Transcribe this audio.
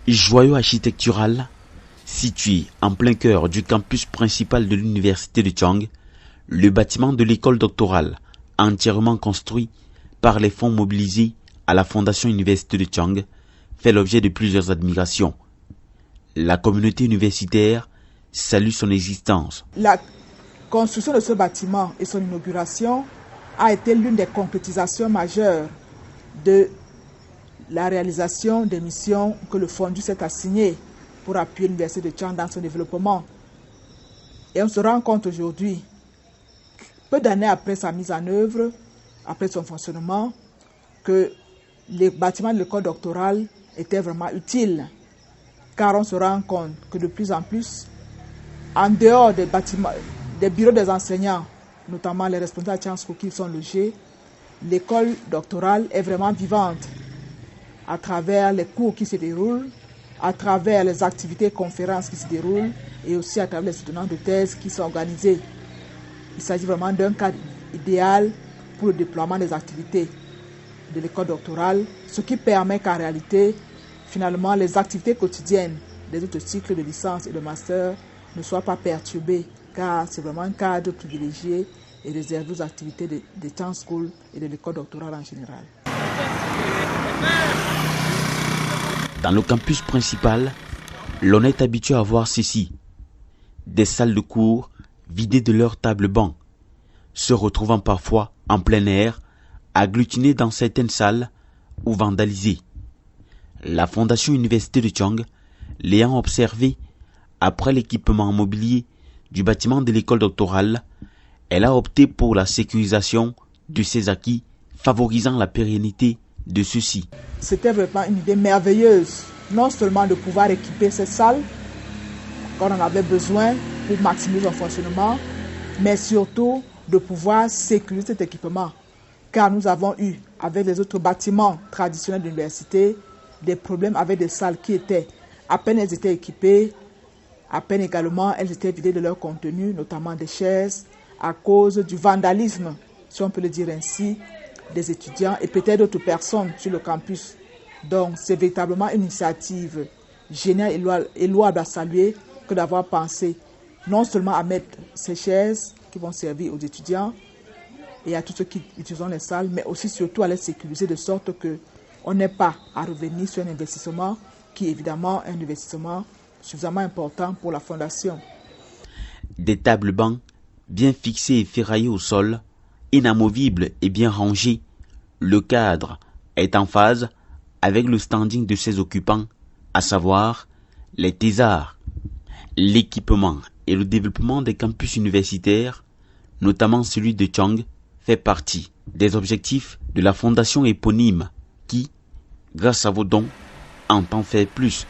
Joyau architectural, situé en plein cœur du campus principal de l'université de Chang, le bâtiment de l'école doctorale, entièrement construit par les fonds mobilisés à la Fondation Université de Chang, fait l'objet de plusieurs admirations. La communauté universitaire salue son existence. La construction de ce bâtiment et son inauguration a été l'une des concrétisations majeures de la réalisation des missions que le Fondu s'est assigné pour appuyer l'Université de Chang dans son développement. Et on se rend compte aujourd'hui, peu d'années après sa mise en œuvre, après son fonctionnement, que les bâtiments de l'école doctorale étaient vraiment utiles. Car on se rend compte que de plus en plus, en dehors des bâtiments, des bureaux des enseignants, notamment les responsables de Chang School qui sont logés, l'école doctorale est vraiment vivante à travers les cours qui se déroulent, à travers les activités et conférences qui se déroulent et aussi à travers les soutenants de thèse qui sont organisés. Il s'agit vraiment d'un cadre idéal pour le déploiement des activités de l'école doctorale, ce qui permet qu'en réalité, finalement, les activités quotidiennes des autres cycles de licence et de master ne soient pas perturbées, car c'est vraiment un cadre privilégié et réservé aux activités de Chang School et de l'école doctorale en général. Dans le campus principal, l'on est habitué à voir ceci. Des salles de cours vidées de leurs tables-bancs, se retrouvant parfois en plein air, agglutinées dans certaines salles ou vandalisées. La Fondation Université de Chang, l'ayant observé après l'équipement mobilier du bâtiment de l'école doctorale, elle a opté pour la sécurisation de ces acquis, favorisant la pérennité de ceux-ci. C'était vraiment une idée merveilleuse, non seulement de pouvoir équiper ces salles quand on en avait besoin pour maximiser son fonctionnement, mais surtout de pouvoir sécuriser cet équipement. Car nous avons eu, avec les autres bâtiments traditionnels de l'université, des problèmes avec des salles qui étaient, à peine elles étaient équipées, à peine également elles étaient vidées de leur contenu, notamment des chaises, à cause du vandalisme, si on peut le dire ainsi, des étudiants et peut-être d'autres personnes sur le campus. Donc c'est véritablement une initiative géniale et louable à saluer que d'avoir pensé non seulement à mettre ces chaises qui vont servir aux étudiants et à tous ceux qui utilisent les salles, mais aussi surtout à les sécuriser de sorte qu'on n'ait pas à revenir sur un investissement qui est évidemment un investissement suffisamment important pour la fondation. Des tables-bancs bien fixés et ferraillés au sol, inamovibles et bien rangés, le cadre est en phase avec le standing de ses occupants, à savoir les thésards. L'équipement et le développement des campus universitaires, notamment celui de Chang, fait partie des objectifs de la fondation éponyme qui, grâce à vos dons, entend faire plus